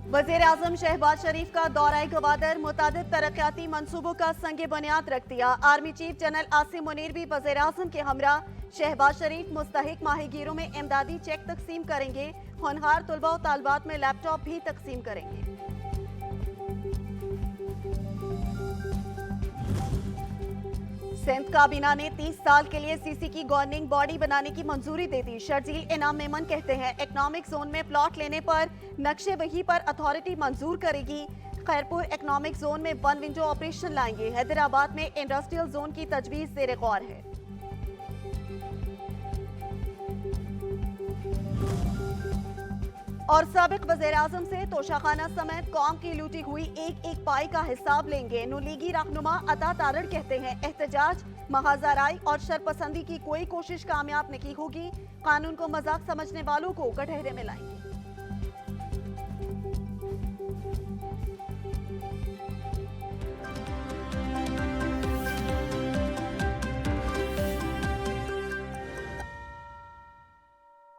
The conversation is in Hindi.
वजीर आजम शहबाज शरीफ का दौरा गवादर मुतादिद तरक्याती मंसूबों का संग बुनियाद रख दिया। Army chief general Asim Munir भी वजीर आजम के हमरा। शहबाज शरीफ मुस्तहिक माहीगीरों में इमदादी चेक तकसीम करेंगे। होनहार तलबा और तालबात में लैपटॉप भी तकसीम करेंगे। सिंध काबीना ने 30 साल के लिए सीसी की गवर्निंग बॉडी बनाने की मंजूरी दे दी। शर्जील इनाम मेमन कहते हैं इकोनॉमिक जोन में प्लॉट लेने पर नक्शे वही पर अथॉरिटी मंजूर करेगी। खैरपुर इकोनॉमिक जोन में वन विंडो ऑपरेशन लाएंगे। हैदराबाद में इंडस्ट्रियल जोन की तजवीज ज़ेर गौर है। और साबिक वज़ीर आज़म से तोशाखाना समेत कौम की लूटी हुई एक एक पाई का हिसाब लेंगे। नुलीगी रहनुमा अता तारड़ कहते हैं एहतजाज, महाजराई और शरपसंदी की कोई कोशिश कामयाब नहीं होगी। कानून को मजाक समझने वालों को कटहरे में लाएंगे।